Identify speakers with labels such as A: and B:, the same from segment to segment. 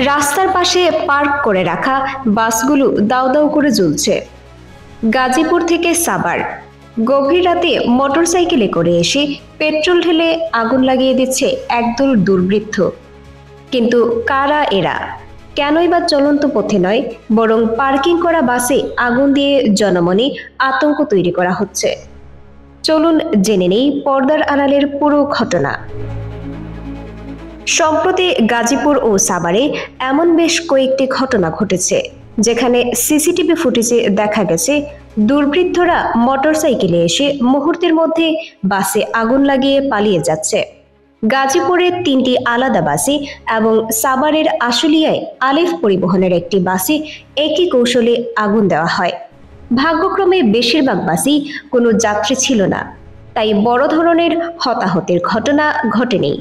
A: রাস্তার পাশে পার্ক করে রাখা বাসগুলো দাউ দাউ করে জ্বলছে। গাজীপুর থেকে সাভার গভীর রাতে মোটরসাইকেলে করে এসে পেট্রোল ঢেলে আগুন লাগিয়ে দিচ্ছে একদল দুর্বৃত্ত। কিন্তু কারা এরা? কেনই বা চলন্ত পথে নয়, বরং পার্কিং করা বাসে আগুন দিয়ে জনমনে আতঙ্ক তৈরি করা হচ্ছে। চলুন জেনে নেই পর্দার আড়ালের পুরো ঘটনা। সম্প্রতি গাজীপুর ও সাভারে এমন বেশ কয়েকটি ঘটনা ঘটেছে, যেখানে সিসিটিভি ফুটেজে দেখা গেছে দুর্বৃত্তরা মোটরসাইকেলে এসে মুহূর্তের মধ্যে বাসে আগুন লাগিয়ে পালিয়ে যাচ্ছে। গাজীপুরের 3টি আলাদা বাসে এবং সাভারের আশুলিয়ায় আলিফ পরিবহনের একটি বাসে একই কৌশলে আগুন দেওয়া হয়। ভাগ্যক্রমে বেশিরভাগ বাসেই কোনো যাত্রী ছিল না, তাই বড় ধরনের হতাহতের ঘটনা ঘটেনি।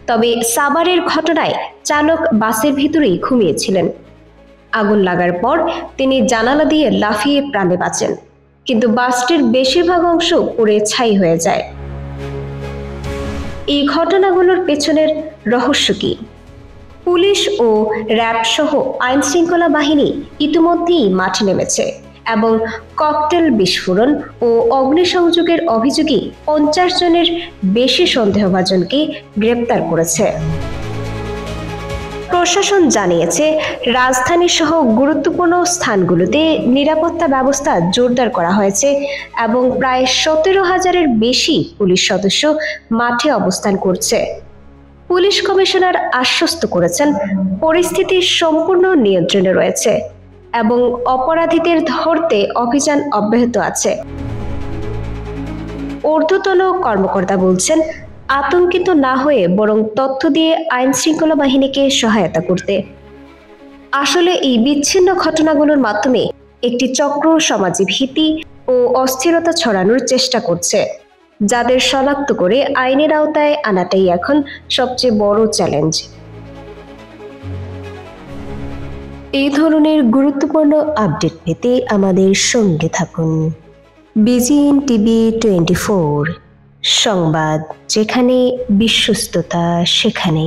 A: তবে সাভারের ঘটনায় চালক বাসের ভিতরেই ঘুমিয়েছিলেন। আগুন লাগার পর তিনি জানালা দিয়ে লাফিয়ে প্রাণে বাঁচেন, কিন্তু বাসটির বেশিরভাগ অংশ পুড়ে ছাই হয়ে যায়। এই ঘটনাগুলোর পেছনের রহস্য কি? পুলিশ ও র্যাব সহ আইন শৃঙ্খলা বাহিনী ইতিমধ্যেই মাঠে নেমেছে এবং ককটেল বিস্ফোরণ ও অগ্নিসংযোগের অভিযোগে 50 জনের বেশি সন্দেহভাজনকে গ্রেপ্তার করেছে। প্রশাসন জানিয়েছে, রাজধানী সহ গুরুত্বপূর্ণ স্থানগুলোতে নিরাপত্তা ব্যবস্থা জোরদার করা হয়েছে এবং প্রায় 17,000-এর বেশি পুলিশ সদস্য মাঠে অবস্থান করছে। পুলিশ কমিশনার আশ্বস্ত করেছেন, পরিস্থিতি সম্পূর্ণ নিয়ন্ত্রণে রয়েছে এবং অপরাধীদের ধরতে অভিযান অব্যাহত আছে। ঊর্ধ্বতন কর্মকর্তা বলছেন, আতঙ্কিত না হয়ে বরং তথ্য দিয়ে আইন শৃঙ্খলা বাহিনীকে সহায়তা করতে। আসলে এই বিচ্ছিন্ন ঘটনাগুলোর মাধ্যমে একটি চক্র সমাজে ভীতি ও অস্থিরতা ছড়ানোর চেষ্টা করছে, যাদের শনাক্ত করে আইনের আওতায় আনাটাই এখন সবচেয়ে বড় চ্যালেঞ্জ। এই ধরনের গুরুত্বপূর্ণ আপডেট পেতে আমাদের সঙ্গে থাকুন। বিজিএন টিভি 24 সংবাদ, যেখানে বিশ্বস্ততা সেখানে।